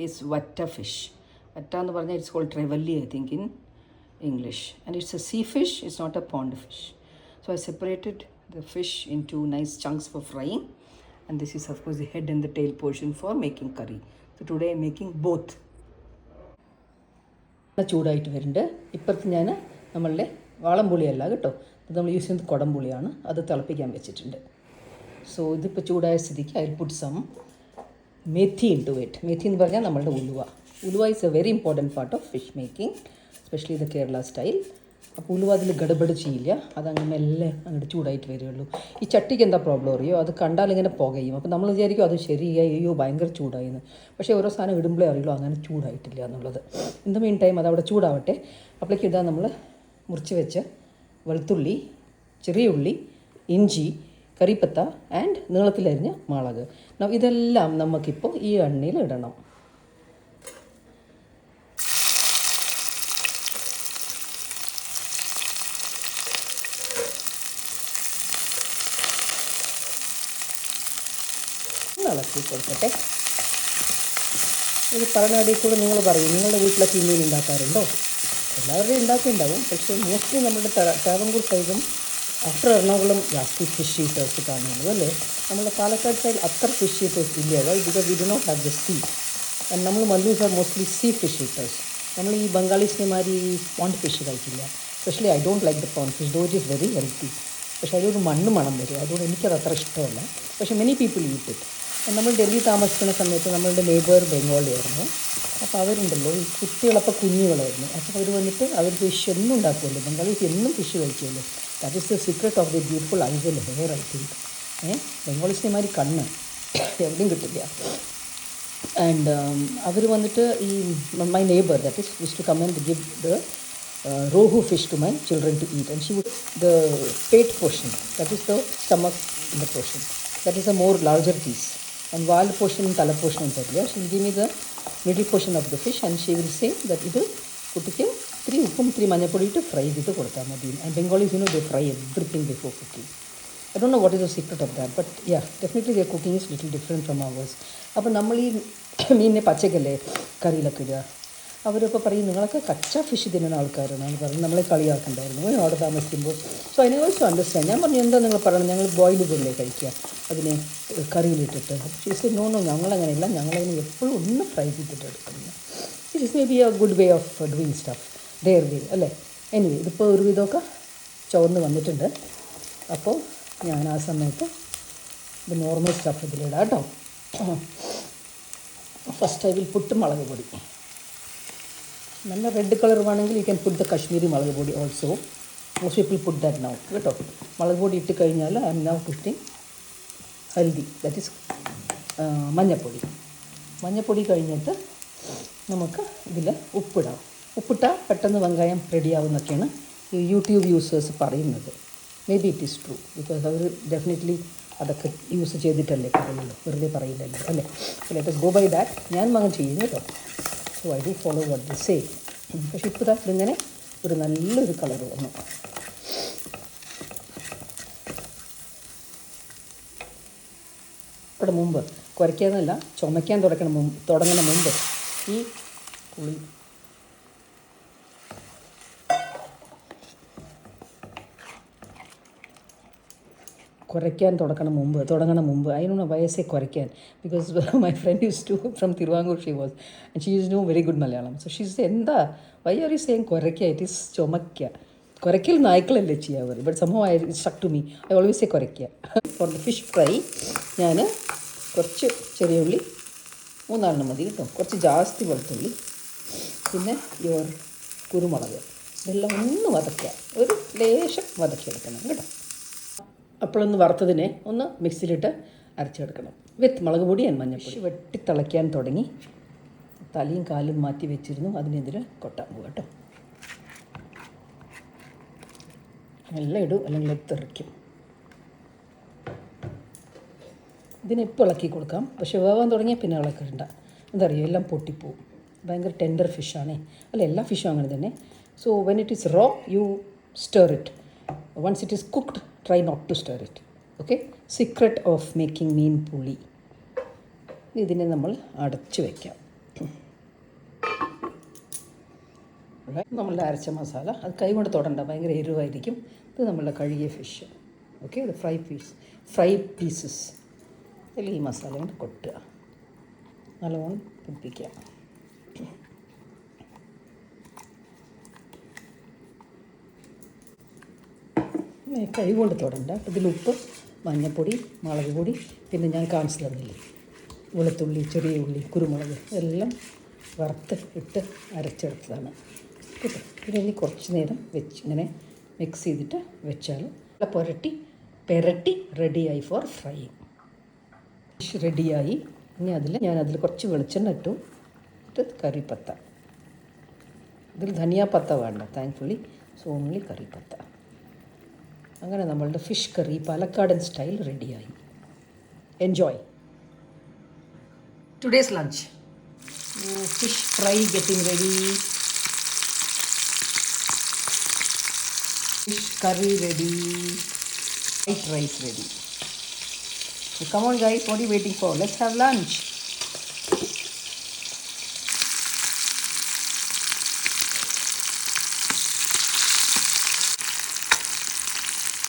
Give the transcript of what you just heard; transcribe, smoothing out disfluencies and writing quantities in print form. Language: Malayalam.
is Vatta fish. Vatta എന്ന് പറഞ്ഞാൽ it's called Trevalli, I think, in English. And it's a sea fish, it's not a pond fish. So I separated the fish into nice chunks for frying. And this is, of course, the head and the tail portion for making curry. So today I'm making both. ചൂടായിട്ട് വരുന്നുണ്ട്. ഇപ്പുറത്ത് ഞാൻ നമ്മളുടെ വാളംപുളിയല്ല കേട്ടോ, ഇത് നമ്മൾ യൂസ് ചെയ്യുന്നത് കുടംപുളിയാണ്, അത് തിളപ്പിക്കാൻ വെച്ചിട്ടുണ്ട്. സോ ഇതിപ്പോൾ ചൂടായ സ്ഥിതിക്ക് I put some methi into it. Methi എന്ന് പറഞ്ഞാൽ നമ്മളുടെ ഉലുവ. Uluva is a very important part of fish making, especially the Kerala style. അപ്പോൾ ഉലുവ അതിൽ ഗഡബഡ് ചെയ്യില്ല, അതങ്ങ് മെല്ലെ അങ്ങോട്ട് ചൂടായിട്ട് വരികയുള്ളൂ. ഈ ചട്ടിക്ക് എന്താ പ്രോബ്ലം അറിയോ, അത് കണ്ടാൽ ഇങ്ങനെ പുകയും. അപ്പോൾ നമ്മൾ വിചാരിക്കും അത് ശരിയായി, അയ്യോ ഭയങ്കര ചൂടായിന്ന്. പക്ഷേ ഓരോ സാധനം ഇടുമ്പോഴേ അറിയുള്ളൂ അങ്ങനെ ചൂടായിട്ടില്ല എന്നുള്ളത്. ഇൻ ദ മീൻ ടൈം അതവിടെ ചൂടാവട്ടെ. അപ്പോഴേക്കും ഇതാ നമ്മൾ മുറിച്ച് വെച്ച വെളുത്തുള്ളി, ചെറിയ ഉള്ളി, ഇഞ്ചി, കറിപ്പത്ത ആൻഡ് നീളത്തിലരിഞ്ഞ മുളക്. ഇതെല്ലാം നമുക്കിപ്പോൾ ഈ എണ്ണയിൽ ഇടണം. ഇളക്കി കൊടുക്കട്ടെ. ഇത് പറഞ്ഞാടിയിൽ കൂടെ നിങ്ങൾ പറയും, നിങ്ങളുടെ വീട്ടിലൊക്കെ മീൻ ഉണ്ടാക്കാറുണ്ടോ? എല്ലാവരുടെയും ഉണ്ടാക്കിയിട്ടുണ്ടാവും, പക്ഷേ മോസ്റ്റ്ലി നമ്മുടെ ട്രാവൻകൂർ സൈഡും ആഫ്റ്റർ എറണാകുളം ജാസ്തി ഫിഷ് ഈറ്റേഴ്സ് കാണുന്നത് അല്ലേ. നമ്മുടെ പാലക്കാട് സൈഡ് അത്ര ഫിഷ് ഈറ്റേഴ്സ് ഇല്ല, because we do not have the sea. And നമ്മൾ Mallus are mostly sea fish eaters. നമ്മൾ ഈ ബംഗാളീസിനെമാരി ഈ പോണ്ട് ഫിഷ് കഴിക്കില്ല. Especially I don't like the pond fish, though it is very healthy. പക്ഷേ അതൊരു മണ്ണ് മണം വരും, അതുകൊണ്ട് എനിക്കത് അത്ര ഇഷ്ടമല്ല. പക്ഷേ മെനി പീപ്പിൾ ഈറ്റ് ഇറ്റ്. നമ്മൾ ഡൽഹി താമസിക്കുന്ന സമയത്ത് നമ്മളുടെ നെയ്ബർ ബംഗാളിയായിരുന്നു. അപ്പോൾ അവരുണ്ടല്ലോ ഈ കുട്ടികളപ്പോൾ കുഞ്ഞുങ്ങളായിരുന്നു. അപ്പോൾ അവർ വന്നിട്ട് അവർ ഫിഷ് എന്നും ഉണ്ടാക്കുമല്ലോ, ബംഗാളീസ് എന്നും ഫിഷ് കഴിക്കുമല്ലോ. That is the secret of the beautiful eyes and hair, I think. ബംഗാളീസിനെമാതിരി കണ്ണ് എവിടെയും കിട്ടില്ല. ആൻഡ് അവർ വന്നിട്ട് ഈ my neighbour that is use to come and give the rohu fish to my children to eat, and she would the pet portion, that is the stomach in the portion, that is a more larger piece, and vaal portion and tala portion untadilla, she will give me the middle portion of the fish and she will say that idu kuttike 3 uppum 3 manjapodi ittu fry idu kodutha madi. And Bengalis, you know, they fry everything before cooking. I don't know what is the secret of that, but yeah, definitely their cooking is little different from ours. അപ്പോൾ നമ്മൾ ഈ മീനിനെ പച്ചക്കല്ലേ കറിയിലൊക്കെ ഇടുക. അവരിപ്പോൾ പറയും നിങ്ങളൊക്കെ കച്ച ഫിഷ് തിന്നുന്ന ആൾക്കാരാണ് പറഞ്ഞ് നമ്മളെ കളിയാക്കണ്ടായിരുന്നു അവിടെ താമസിക്കുമ്പോൾ. സോ അതിനെ ഓൾസോ അണ്ടർസ്റ്റാൻഡ്. ഞാൻ പറഞ്ഞു എന്താ നിങ്ങൾ പറയണം, ഞങ്ങൾ ബോയിൽ ചെയ്തല്ലേ കഴിക്കുക അതിനെ കറിയിലിട്ടിട്ട്. പക്ഷേ നോ ഞങ്ങളങ്ങനെയല്ല, ഞങ്ങളതിനെ എപ്പോഴും ഒന്ന് ഫ്രൈ ചെയ്തിട്ട് എടുക്കുന്നത്. It is maybe a good way of doing stuff, their way അല്ലേ. എനിവേ ഇതിപ്പോൾ ഒരു വിധമൊക്കെ ചുവന്ന് വന്നിട്ടുണ്ട്. അപ്പോൾ ഞാൻ ആ സമയത്ത് ഇത് നോർമൽ സ്റ്റഫ് ഇതിലിടാം കേട്ടോ. ഫസ്റ്റ് ഐ വിൽ പുട്ട് മുളക് പൊടി. നല്ല റെഡ് കളർ വേണമെങ്കിൽ you can put the Kashmiri മുളക് പൊടി also. Most people put that now കേട്ടോ. മുളക് പൊടി ഇട്ട് കഴിഞ്ഞാൽ I'm now putting haldi, that is മഞ്ഞൾപ്പൊടി. മഞ്ഞൾപ്പൊടി കഴിഞ്ഞിട്ട് നമുക്ക് ഇതിൽ ഉപ്പിടാം. ഉപ്പിട്ടാൽ പെട്ടെന്ന് വെങ്കായം റെഡിയാവുന്നൊക്കെയാണ് ഈ യൂട്യൂബ് യൂസേഴ്സ് പറയുന്നത്. Maybe it is true, because അവർ ഡെഫിനറ്റ്ലി അതൊക്കെ യൂസ് ചെയ്തിട്ടല്ലേ പറയുള്ളൂ, വെറുതെ പറയില്ലല്ലോ അല്ലേ. Let us go by that. ഞാൻ മകൻ ചെയ്യും കേട്ടോ. So I do follow what they say. പക്ഷേ ഇപ്പോൾ ഇതിങ്ങനെ ഒരു നല്ലൊരു കളർ വന്നു. ഇവിടെ മുമ്പ് കുരയ്ക്കാന്നല്ല, ചുമയ്ക്കാൻ തുടങ്ങുന്ന മുമ്പ് ഈ പുളി കുരയ്ക്കാൻ തുടങ്ങണ മുമ്പ് അതിനുള്ള വയസ്സേ കുരയ്ക്കാൻ. Because my friend use to from Thiruvankur, she was and she is no very good Malayalam. So she is എന്താ വൈ ആർ യു സേയിങ് കുരയ്ക്കുക, ഇറ്റ് ഈസ് ചുമയ്ക്കുക. കുരയ്ക്കൽ നായ്ക്കളല്ലേ ചെയ്യുക അവർ, ബട്ട് സംഭവം I stuck to me, I always say കുരയ്ക്കുക. ഫോർ ദ ഫിഷ് ഫ്രൈ ഞാൻ കുറച്ച് ചെറിയ ഉള്ളി 3 മതി കേട്ടോ, കുറച്ച് ജാസ്തി വെളുത്തുള്ളി, പിന്നെ യുവർ കുരുമുളക്, ഇതെല്ലാം ഒന്ന് വതക്കുക, ഒരു ലേശം വതക്കിയെടുക്കണം കേട്ടോ. അപ്പോഴൊന്ന് വറുത്തതിനെ ഒന്ന് മിക്സിയിലിട്ട് അരച്ചെടുക്കണം വിത്ത് മുളക് പൊടി ആൻഡ് മഞ്ഞൾപ്പൊടി. വെട്ടി തിളയ്ക്കാൻ തുടങ്ങി. തലയും കാലും മാറ്റി വെച്ചിരുന്നു, അതിനെതിരെ കൊട്ടാൻ പോകും കേട്ടോ. എല്ലാം ഇടും, അല്ലെങ്കിൽ തെറിക്കും. ഇതിനെപ്പോൾ ഇളക്കി കൊടുക്കാം, പക്ഷേ വേവാൻ തുടങ്ങിയാൽ പിന്നെ ഇളക്കണ്ട. എന്താ പറയുക, എല്ലാം പൊട്ടിപ്പോവും. ഭയങ്കര ടെൻഡർ ഫിഷാണേ, അല്ല എല്ലാ ഫിഷും അങ്ങനെ തന്നെ. So when it is raw you stir it. Once it is cooked try not to stir it. Okay, secret of making meen puli. ഇതിനെ നമ്മൾ അടച്ച് വയ്ക്കാം. നമ്മളുടെ അരച്ച മസാല അത് കൈ കൊണ്ട് തൊടണ്ട, ഭയങ്കര എരിവായിരിക്കും. ഇത് നമ്മളുടെ കഴുകിയ ഫിഷ്. ഓക്കെ, ഇത് ഫ്രൈ പീസസ് അതിൽ ഈ മസാല കൊണ്ട് കൊട്ടുക, നല്ലോണം പിടിപ്പിക്കുക. കൈ കൊണ്ട് തൊടണ്ട. ഇതിൽ ഉപ്പ്, മഞ്ഞൾപ്പൊടി, മുളക് പൊടി, പിന്നെ ഞാൻ കാണിച്ചു തന്നില്ലേ വെളുത്തുള്ളി, ചെറിയ ഉള്ളി, കുരുമുളക് എല്ലാം വറുത്ത് ഇട്ട് അരച്ചെടുത്തതാണ് കേട്ടോ. ഇതിനി കുറച്ച് നേരം ഇങ്ങനെ മിക്സ് ചെയ്തിട്ട് വെച്ചാൽ പെരട്ടി റെഡിയായി ഫോർ ഫ്രൈയിങ്. ഫിഷ് റെഡിയായി. ഇനി ഞാനതിൽ കുറച്ച് വെളിച്ചെണ്ണ ഇട്ടു. കറിപ്പത്ത, ഇതിൽ ധനിയാപ്പത്ത വേണ്ട, താങ്ക്ഫുള്ളി, സോ ഓൺലി കറിപ്പത്ത. അങ്ങനെ നമ്മളുടെ ഫിഷ് കറി പാലക്കാടൻ സ്റ്റൈൽ റെഡിയായി. Enjoy today's lunch. Fish fry getting ready, fish curry ready, white rice ready. So come on guys, what are you waiting for? Let's have lunch.